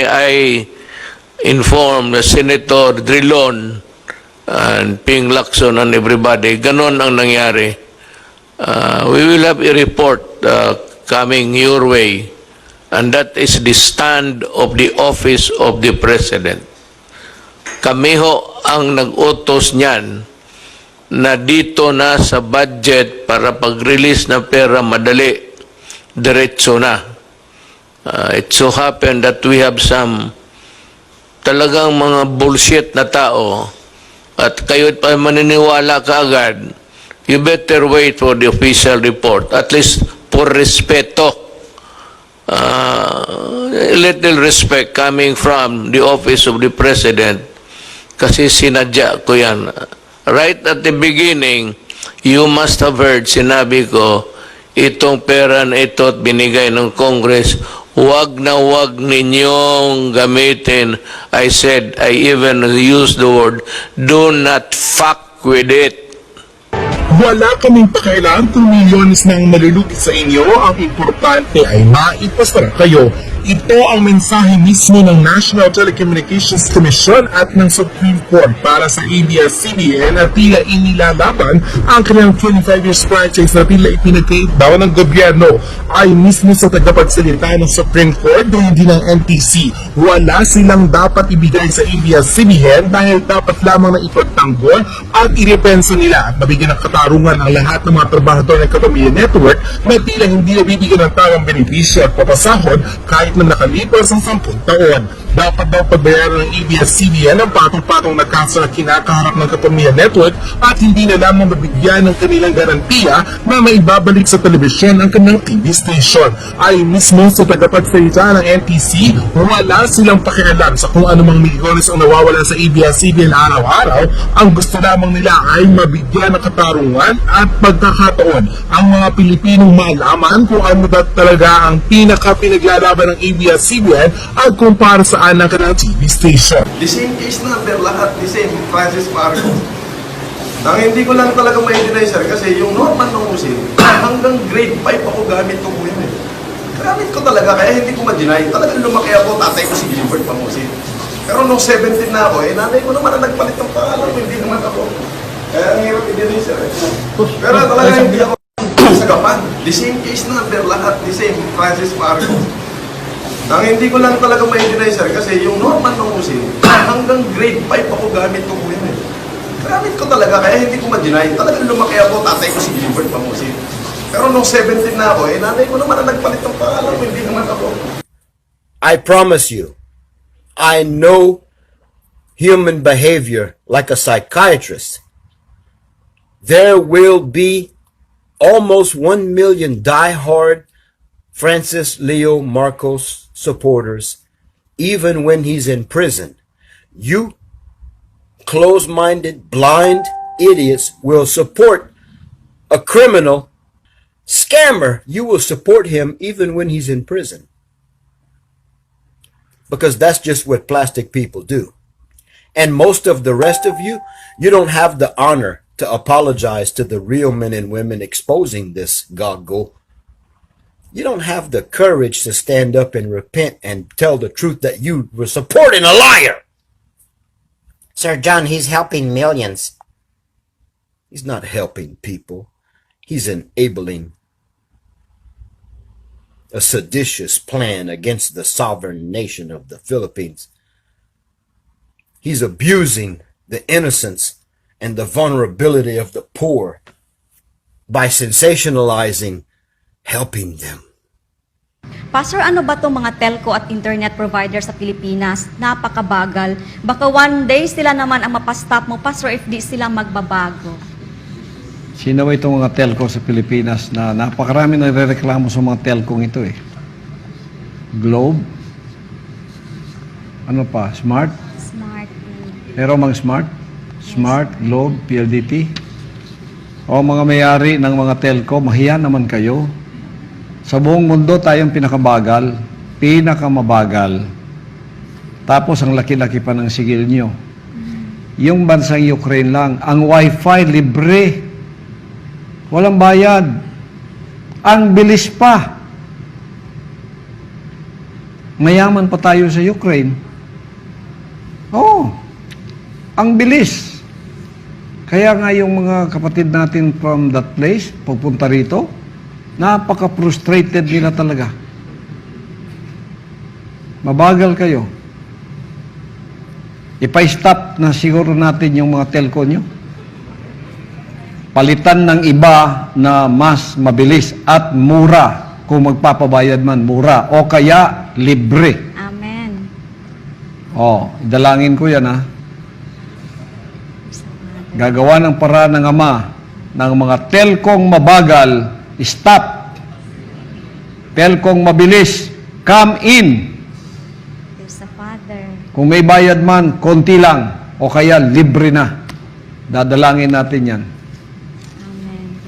may I inform the Senator Drilon and Ping Lacson and everybody, ganon ang nangyari. We will have a report coming your way, and that is the stand of the office of the President. Kami ho ang nag-utos niyan na dito na sa budget para pag-release ng pera madali, diretso na. It so happened that we have some talagang mga bullshit na tao at kayo pa maniniwala kaagad, you better wait for the official report, at least for respeto. Little respect coming from the office of the President, kasi sinadya ko yan. Right at the beginning, you must have heard, sinabi ko, itong pera na ito at binigay ng Congress, wag na wag ninyong gamitin. I said, I even used the word, do not fuck with it. Wala kaming pakailan kung milyones nang malulugi sa inyo, ang importante ay maipasara kayo. Ito ang mensahe mismo ng National Telecommunications Commission at ng Supreme Court para sa abs-cbn na tila inilalaban ang kanilang 25 years franchise na tila ipinagkait daw ng gobyerno ay mismo sa tagapagsalita ng Supreme Court o hindi ng NTC. Wala silang dapat ibigay sa abs-cbn dahil dapat lamang na ipagtanggol at irepensa nila at mabigyan ng katarungan ang lahat ng mga trabahador ng Kapamilya Network na tila hindi nabibigyan ng tamang benepisyo at papasahod kahit na nakalipas ang 10 taon. Dapat daw pagbayaran ng abs-cbn ang patong-patong na kaso na kinakaharap ng Kapamilya Network at hindi na lamang mabigyan ng kanilang garantiya na maibabalik sa telebisyon ang kanilang TV station. Ay mismo sa tagapagsalita ng NTC, wala silang pakialam sa kung anumang milyones ang nawawala sa abs-cbn araw-araw. Ang gusto lamang nila ay mabigyan ng katarungan at pagkakataon ang mga Pilipinong malaman kung ano talaga ang pinaka-pinaglalaban ng abs-cbn at kung para saan ang kanilang TV station. The same case number, lahat the same, Francis Marcos. Ang hindi ko lang talaga ma-deny, sir, kasi yung Norman Nomusin, hanggang grade 5 ako gamit ko po yun eh. Gamit ko talaga, kaya hindi ko ma-deny. Talagang lumaki ako, tatay ko si Gilbert Pamusin. Pero nung 17 na ako, nanay ko naman ang nagpalit ng pangalan ko, hindi naman ako. Kaya ang hirap i-deny, sir. Pero talaga hindi ako sagapan. The same case number, lahat the same, Francis Marcos. Ang hindi ko lang talaga ma-deny, sir, kasi yung Norman Nomusin, hanggang grade 5 ako gamit ko po yun eh. Gamit ko talaga, kaya hindi ko ma-deny. Talagang lumaki ako, tatay ko si Gilbert Pamusin. Pero nung 17 na ako, nanay ko naman ang nagpalit ng pangalan ko, hindi naman ako. I promise you, I know human behavior like a psychiatrist. There will be almost 1 million die-hard Francis Leo Marcos supporters, even when he's in prison. You closed-minded, blind idiots will support a criminal scammer. You will support him even when he's in prison. Because that's just what plastic people do. And most of the rest of you, you don't have the honor to apologize to the real men and women exposing this goggle. You don't have the courage to stand up and repent and tell the truth that you were supporting a liar. Sir John, he's helping millions. He's not helping people. He's enabling a seditious plan against the sovereign nation of the Philippines. He's abusing the innocence and the vulnerability of the poor by sensationalizing helping them. Pastor, ano ba itong mga telco at internet provider sa Pilipinas? Napakabagal. Baka one day sila naman ang mapastop mo, Pastor, if di sila magbabago. Sino ba itong mga telco sa Pilipinas na napakarami nagre-reklamo sa mga telcong ito eh? Globe? Ano pa? Smart? Smart. Pero mga smart? Smart, Globe, PLDT? O mga may-ari ng mga telco, mahiya naman kayo. Sa buong mundo tayong pinakabagal, pinakamabagal. Tapos ang laki-laki pa ng sigil nyo. Yung bansang Ukraine lang, ang wifi libre. Walang bayad. Ang bilis pa. Mayaman pa tayo sa Ukraine. Oh, ang bilis. Kaya nga yung mga kapatid natin from that place, pagpunta rito, napaka-frustrated nila talaga. Mabagal kayo. Ipa-stop na siguro natin yung mga telco nyo. Palitan ng iba na mas mabilis at mura. Kung magpapabayad man, mura. O kaya, libre. Amen. Dalangin ko yan ha. Gagawa ng paraan ng Ama ng mga telkong mabagal, stop. Telkong mabilis, come in. There's a Father. Kung may bayad man, konti lang. O kaya, libre na. Dadalangin natin yan. Amen.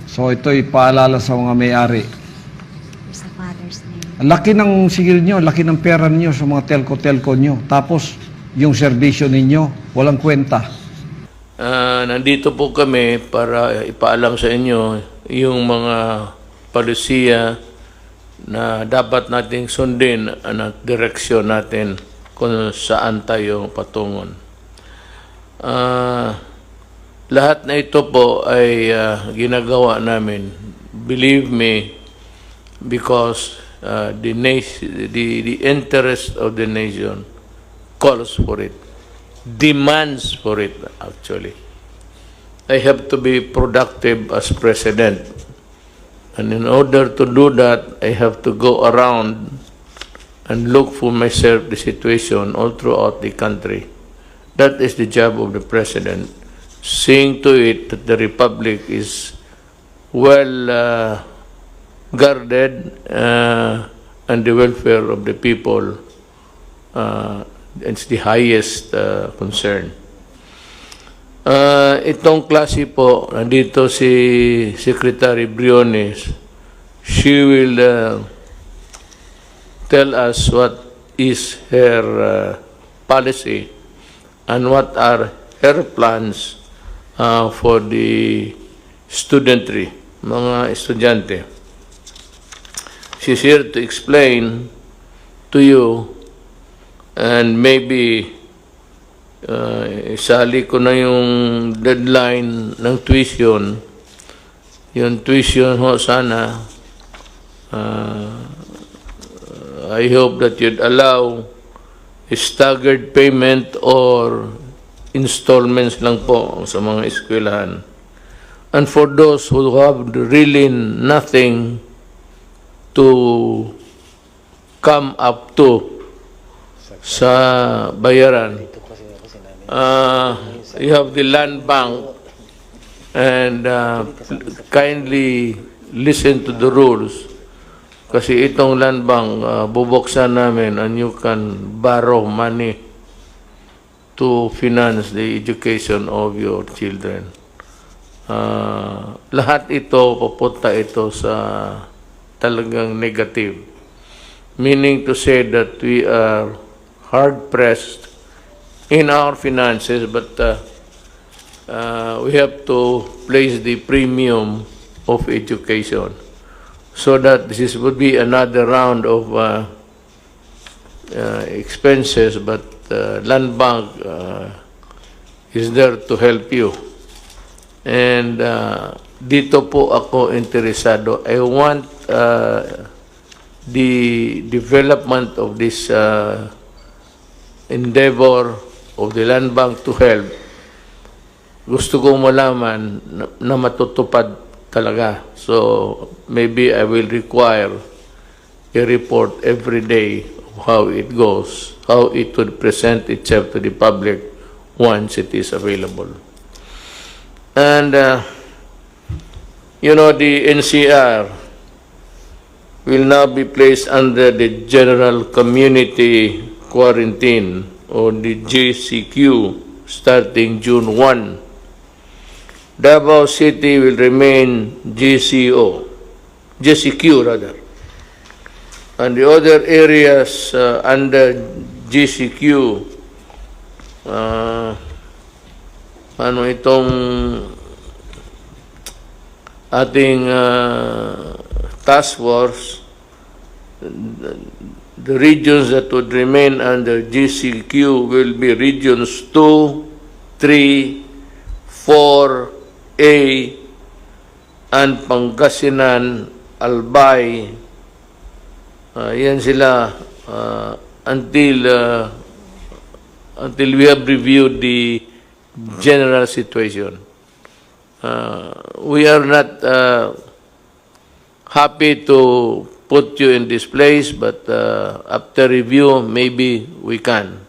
So, ito'y paalala sa mga may-ari. There's a Father's name. Ang laki ng sigil nyo, laki ng pera nyo sa mga telco-telco nyo. Tapos, yung serbisyo ninyo, walang kwenta. Nandito po kami para ipaalam sa inyo yung mga palisiya na dapat nating sundin at direksyon natin kung saan tayo patungon. Lahat na ito po ay ginagawa namin. Believe me, because the interest of the nation calls for it, demands for it actually. I have to be productive as president. And in order to do that, I have to go around and look for myself the situation all throughout the country. That is the job of the president, seeing to it that the republic is well guarded and the welfare of the people it's the highest concern. Itong klase po, nandito si Secretary Briones. She will tell us what is her policy and what are her plans for the studentry, mga estudyante. She's here to explain to you. And maybe isali ko na yung deadline ng tuition. Yung tuition ho sana, I hope that you'd allow a staggered payment or installments lang po sa mga eskwelahan. And for those who have really nothing to come up to sa bayaran, you have the land bank, and kindly listen to the rules, kasi itong land bank bubuksan namin and you can borrow money to finance the education of your children. Lahat ito, papunta ito sa talagang negative, meaning to say that we are hard-pressed in our finances, but we have to place the premium of education so that this would be another round of expenses, but Land Bank is there to help you. And dito po ako interesado. I want the development of this endeavor of the Land Bank to help. Gusto kong malaman na matutupad talaga. So maybe I will require a report every day of how it goes, how it would present itself to the public once it is available. And you know, the NCR will now be placed under the General Community Quarantine, or the JCQ, starting June 1. Davao City will remain JCQ rather. And the other areas under JCQ, ano itong ating task force, the regions that would remain under GCQ will be regions 2, 3, 4A, and Pangasinan, Albay. Yan sila until we have reviewed the general situation. We are not happy to put you in this place, but after review, maybe we can.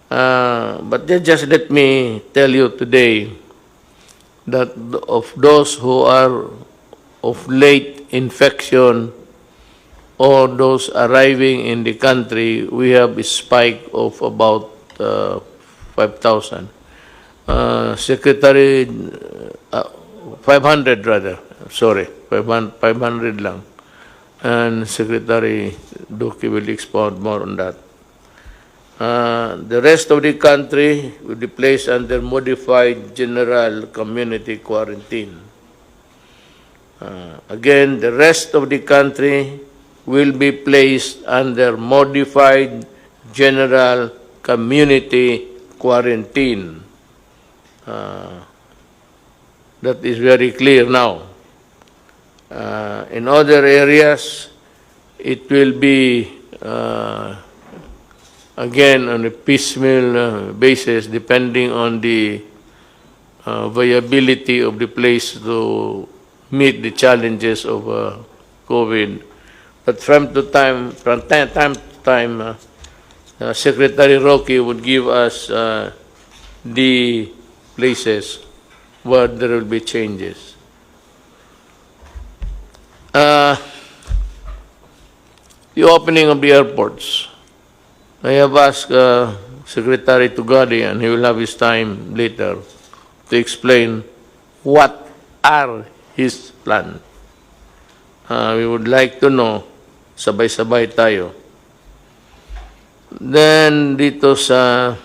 But just let me tell you today that of those who are of late infection or those arriving in the country, we have a spike of about 5,000. Secretary, 500 rather, sorry, 500 lang. And Secretary Duque will expound more on that. The rest of the country will be placed under modified general community quarantine. Again, the rest of the country will be placed under modified general community quarantine. That is very clear now. In other areas, it will be again on a piecemeal basis, depending on the viability of the place to meet the challenges of COVID. But from time to time, Secretary Roque would give us the places where there will be changes. The opening of the airports. I have asked Secretary Tugadi, and he will have his time later, to explain what are his plans. We would like to know, sabay-sabay tayo. Then, dito sa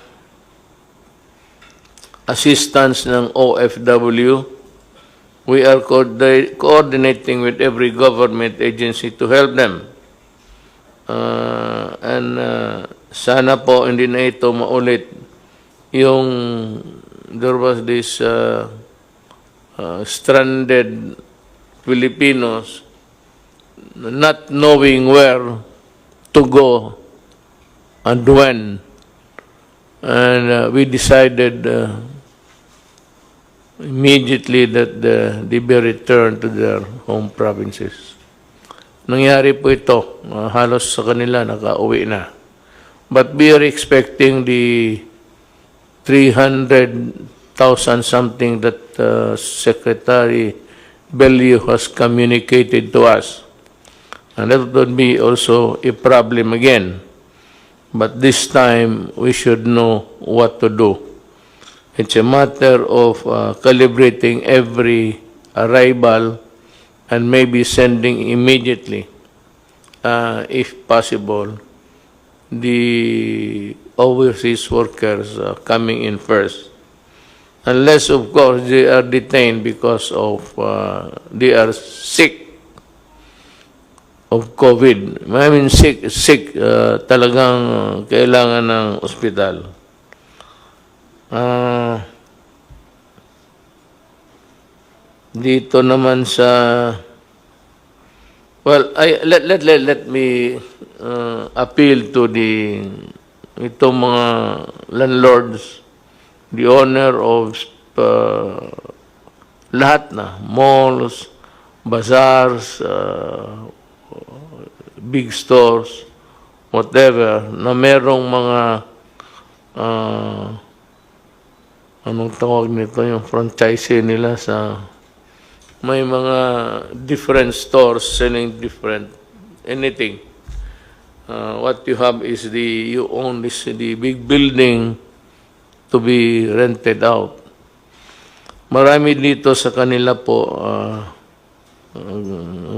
assistance ng OFW, we are coordinating with every government agency to help them. Sana po hindi na ito maulit yung there was this stranded Filipinos not knowing where to go and when, and we decided immediately that they be returned to their home provinces. Nangyari po ito, halos sa kanila nakauwi na. But we are expecting the 300,000 something that Secretary Bellew has communicated to us. And that would be also a problem again. But this time, we should know what to do. It's a matter of calibrating every arrival and maybe sending immediately, if possible, the overseas workers coming in first. Unless, of course, they are detained because of they are sick of COVID. I mean, sick, talagang kailangan ng ospital. Dito naman sa, well, let me appeal to itong mga landlords, the owner of lahat na, malls, bazaars, big stores, whatever, na merong mga anong tawag nito, yung franchise nila sa may mga different stores selling different anything. What you have is you own the big building to be rented out. Marami dito sa kanila po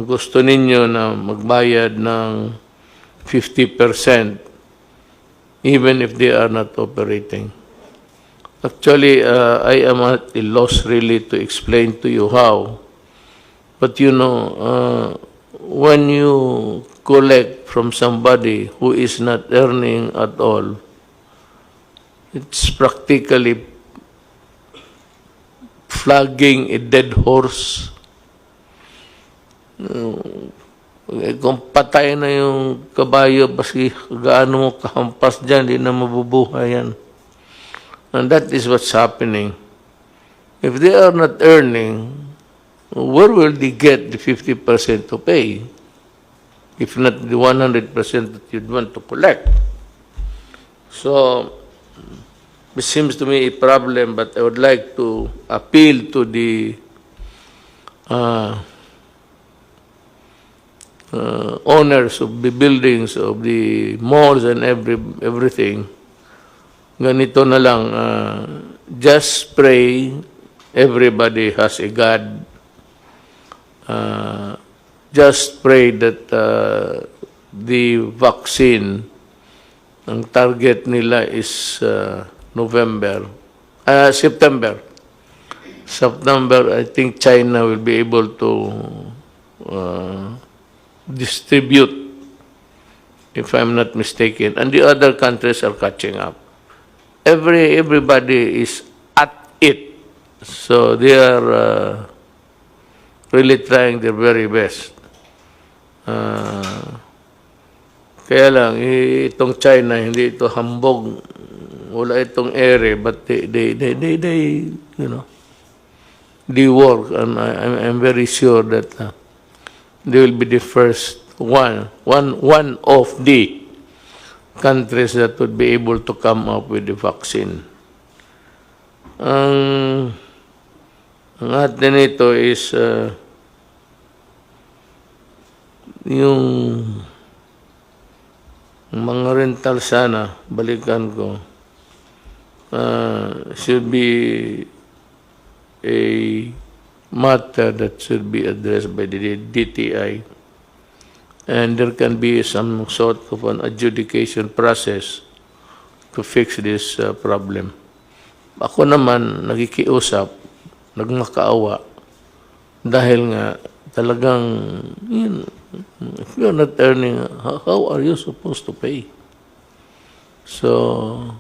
gusto ninyo na magbayad ng 50% even if they are not operating. Actually, I am at a loss really to explain to you how. But you know, when you collect from somebody who is not earning at all, it's practically flogging a dead horse. Kung patay na yung kabayo, basi gaano mo kahampas dyan, di na mabubuhay yan. And that is what's happening. If they are not earning, where will they get the 50% to pay? If not the 100% that you'd want to collect. So, it seems to me a problem, but I would like to appeal to the owners of the buildings, of the malls and everything. Ganito na lang, just pray everybody has a God. Just pray that the vaccine, ang target nila is September. September, I think China will be able to distribute, if I'm not mistaken, and the other countries are catching up. Everybody is at it, so they are really trying their very best. Kaya lang, itong China, hindi ito hambog, wala itong ere, but they you know, they work, and I'm very sure that they will be the first one of the countries that would be able to come up with the vaccine. Ang atin ito is yung mga rental sana, balikan ko, should be a matter that should be addressed by the DTI, and there can be some sort of an adjudication process to fix this problem. Ako naman nagikiusap, nagmakaawa, dahil nga talagang if you're not earning, how are you supposed to pay? So,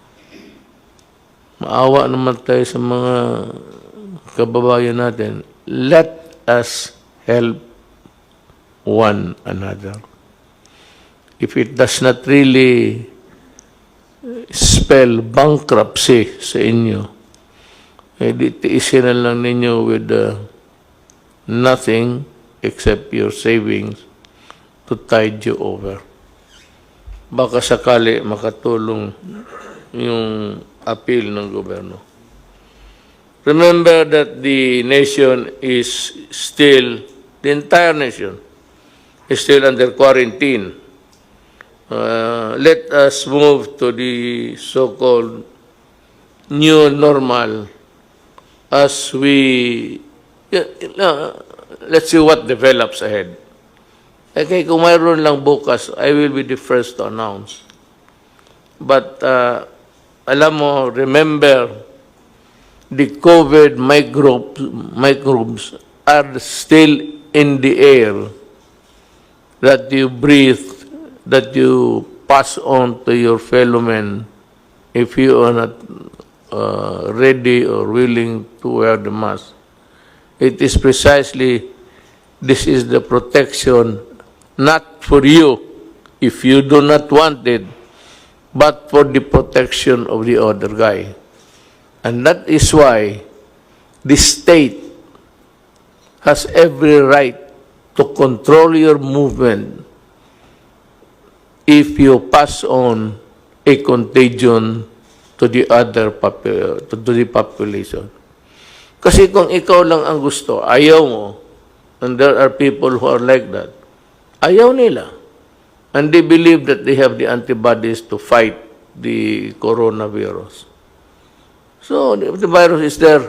maawa naman tayo sa mga kababayan natin. Let us help one another. If it does not really spell bankruptcy sa inyo, tiisin na lang ninyo with nothing except your savings to tide you over. Baka sakali makatulong yung appeal ng gobyerno. Remember that the nation is still, the entire nation is still under quarantine. Let us move to the so-called new normal as we, let's see what develops ahead. Okay, kung mayroon lang bukas, I will be the first to announce. But, alam mo, remember, the COVID microbes are still in the air that you breathe, that you pass on to your fellow men if you are not ready or willing to wear the mask. It is precisely, this is the protection, not for you if you do not want it, but for the protection of the other guy. And that is why the state has every right to control your movement if you pass on a contagion to the other to the population. Kasi kung ikaw lang ang gusto, ayaw mo, and there are people who are like that, ayaw nila. And they believe that they have the antibodies to fight the coronavirus. So, if the virus is there,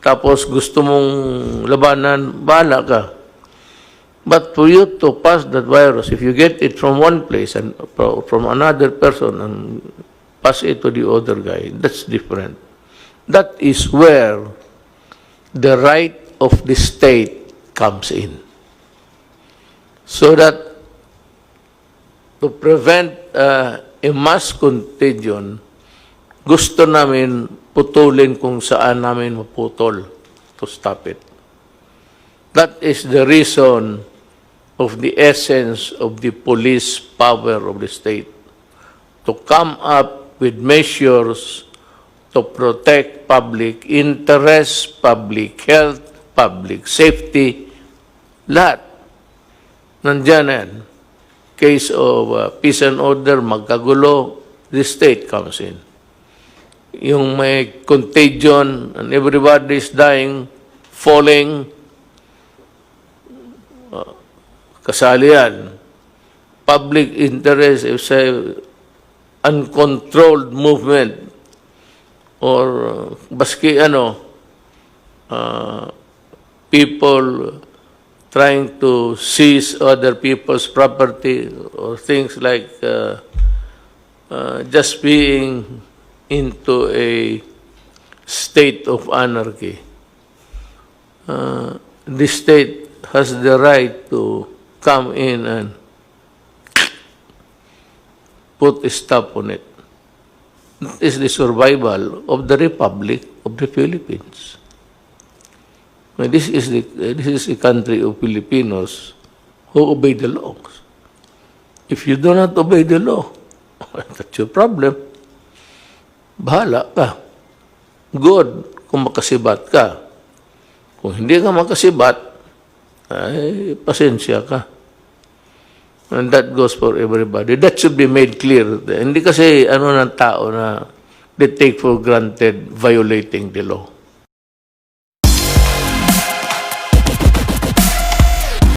tapos gusto mong labanan, bahala ka. But for you to pass that virus, if you get it from one place and from another person and pass it to the other guy, that's different. That is where the right of the state comes in. So that to prevent a mass contagion, gusto namin putulin kung saan namin maputol to stop it. That is the reason of the essence of the police power of the state, to come up with measures to protect public interest, public health, public safety, lahat. Nandiyan na yan. Case of peace and order, magkagulo, the state comes in. Yung may contagion and everybody is dying, falling, kasali yan. Public interest, if say, uncontrolled movement, or baski people trying to seize other people's property, or things like just being into a state of anarchy. The state has the right to come in and put a stop on it. That is the survival of the Republic of the Philippines. This is a country of Filipinos who obey the laws. If you do not obey the law, that's your problem. Bahala ka. Good kung makasibat ka. Kung hindi ka makasibat, ay pasensya ka. And that goes for everybody. That should be made clear. Hindi kasi ng tao na they take for granted violating the law.